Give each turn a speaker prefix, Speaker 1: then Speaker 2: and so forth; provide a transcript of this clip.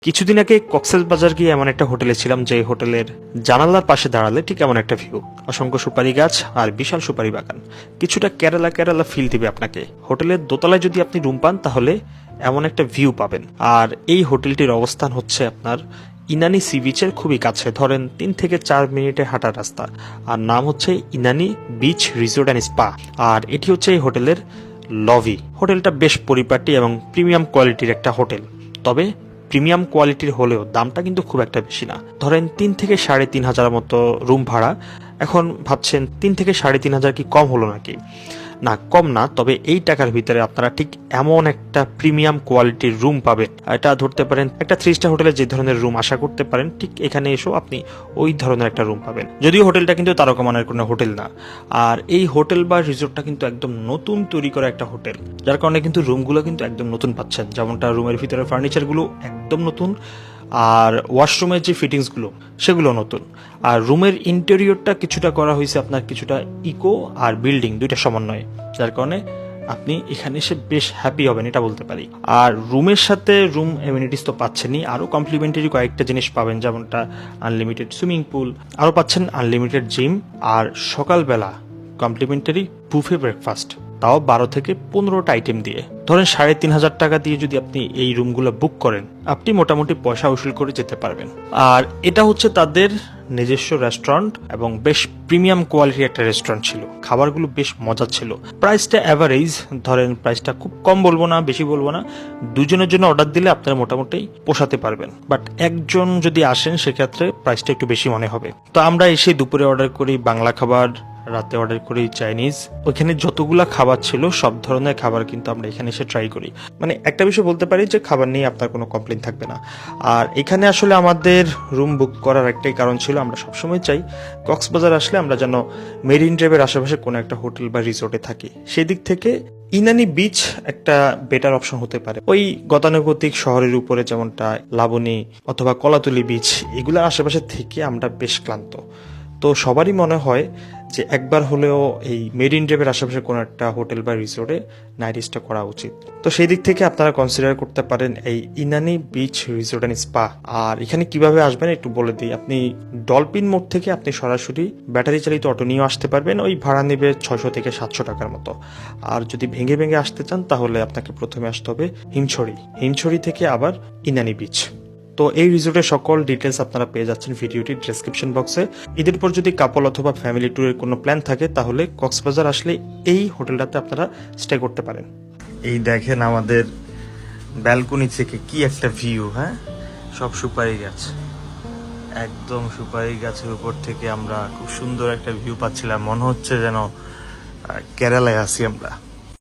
Speaker 1: কিছুদিন আগে কক্সবাজার গিয়ে এমন একটা হোটেলে ছিলাম যে হোটেলের জানালার পাশে দাঁড়ালে ঠিক এমন একটা ভিউ, অসংখ্য সুপারি গাছ আর বিশাল সুপারি বাগান, কিছুটা কেরালা কেরালা ফিল দিবে আপনাকে। হোটেলের দোতলায় যদি আপনি রুম পান তাহলে এমন একটা ভিউ পাবেন। আর এই হোটেলটির অবস্থান হচ্ছে আপনার ইনানি সি বিচের খুবই কাছে, ধরেন 3 থেকে 4 মিনিটে হাঁটার রাস্তা। আর নাম হচ্ছে Inani beach resort and spa. আর এটি হচ্ছে এই হোটেলের লবি। হোটেলটা বেশ পরিপাটি এবং প্রিমিয়াম কোয়ালিটির একটা হোটেল, তবে প্রিমিয়াম কোয়ালিটির হলেও দামটা কিন্তু খুব একটা বেশি না। ধরেন 3 থেকে 3,500 মতো রুম ভাড়া। এখন ভাবছেন 3 থেকে 3,500 কি কম হলো নাকি? না, কম না, তবে এই টাকার ভিতরে আপনারা ঠিক এমন একটা প্রিমিয়াম কোয়ালিটির রুম পাবেন। এটা ধরতে পারেন একটা 3 স্টার হোটেলে যে ধরনের রুম আশা করতে পারেন, ঠিক এখানে এসেও আপনি ওই ধরনের একটা রুম পাবেন। যদিও হোটেলটা কিন্তু তারকা মানের কোনো হোটেল না। আর এই হোটেল বা রিসোর্টটা কিন্তু একদম নতুন তৈরি করা একটা হোটেল, যার কারণে কিন্তু রুমগুলো কিন্তু একদম নতুন পাচ্ছেন। যেমনটা রুমের ভিতরে ফার্নিচারগুলো একদম নতুন, আর ওয়াশরুমের যে ফিটিংসগুলো সেগুলো নতুন। আর রুমের ইন্টেরিয়রটা কিছুটা করা হয়েছে আপনার কিছুটা ইকো আর বিল্ডিং দুইটা সমন্বয়ে, যার কারণে আপনি এখানে এসে বেশ হ্যাপি হবেন, এটা বলতে পারি। আর রুমের সাথে রুম এমিনিটিস তো পাচ্ছেনই, আরও কমপ্লিমেন্টারি কয়েকটা জিনিস পাবেন, যেমনটা আনলিমিটেড সুইমিং পুল, আরও পাচ্ছেন আনলিমিটেড জিম, আর সকালবেলা কমপ্লিমেন্টারি বুফে ব্রেকফাস্ট, তাও 12 থেকে 15টা আইটেম দিয়ে। ধরেন 3,500 টাকা দিয়ে যদি আপনি এই রুমগুলো বুক করেন, আপনি মোটামুটি পয়সা উসুল করে যেতে পারবেন। আর এটা হচ্ছে তাদের নিজস্ব রেস্টুরেন্ট এবং বেশ প্রিমিয়াম কোয়ালিটির একটা রেস্টুরেন্ট ছিল। খাবারগুলো বেশ মজা ছিল। প্রাইসটা অ্যাভারেজ, ধরেন প্রাইসটা খুব কম বলবো না, বেশি বলবো না। দুজনের জন্য অর্ডার দিলে আপনারা মোটামুটি পোষাতে পারবেন, বাট একজন যদি আসেন সেক্ষেত্রে প্রাইসটা একটু বেশি মনে হবে। তো আমরা এসে দুপুরে অর্ডার করি বাংলা খাবার, রাতে অর্ডার করি চাইনিজ। ওইখানে যতগুলা খাবার ছিল সব ধরনের খাবার কিন্তু আমরা এখানে এসে ট্রাই করি। মানে একটা বিষয় বলতে পারি যে খাবার নিয়ে আপনার কোনো কমপ্লেন থাকবে না। আর এখানে আসলে আমাদের রুম বুক করার একটাই কারণ ছিল, আমরা সবসময় চাই কক্সবাজার আসলে আমরা যেন মেরিন ড্রাইভের আশেপাশে কোনো একটা হোটেল বা রিসোর্টে থাকি। সেই দিক থেকে ইনানি বিচ একটা বেটার অপশন হতে পারে। ওই গতানুগতিক শহরের উপরে যেমনটা লাবণী অথবা কলাতলি বিচ, এগুলোর আশেপাশে থেকে আমরা বেশ ক্লান্ত। তো সবারই মনে হয় যে একবার হলেও এই মেরিন ড্রাইভের আশেপাশে কোনো একটা হোটেল বা রিসোর্টে নাইট স্টে করা উচিত। তো সেই দিক থেকে আপনারা কনসিডার করতে পারেন এই Inani beach resort and spa. আর এখানে কিভাবে আসবেন একটু বলে দিই। আপনি ডলফিন মোড় থেকে আপনি সরাসরি ব্যাটারি চালিত অটো নিয়েও আসতে পারবেন। ওই ভাড়া নেবে 600 থেকে 700 টাকার মতো। আর যদি ভেঙে ভেঙে আসতে চান তাহলে আপনাকে প্রথমে আসতে হবে হিমছড়ি থেকে আবার ইনানি বিচ। তো এই রিসোর্টের সকল ডিটেলস আপনারা পেয়ে যাচ্ছেন ভিডিওটির ডেসক্রিপশন বক্সে। ঈদের পর যদি কাপল অথবা ফ্যামিলি ট্যুরের কোনো প্ল্যান থাকে তাহলে কক্সবাজার আসলে এই হোটেলটাতে আপনারা স্টে করতে পারেন। এই দেখেন আমাদের ব্যালকনি থেকে কি একটা ভিউ, হ্যাঁ, সব সুপারি গাছ, একদম সুপারি গাছের উপর থেকে আমরা খুব সুন্দর একটা ভিউ পাচ্ছিলাম। মনে হচ্ছে যেন কেরালায় আছি আমরা।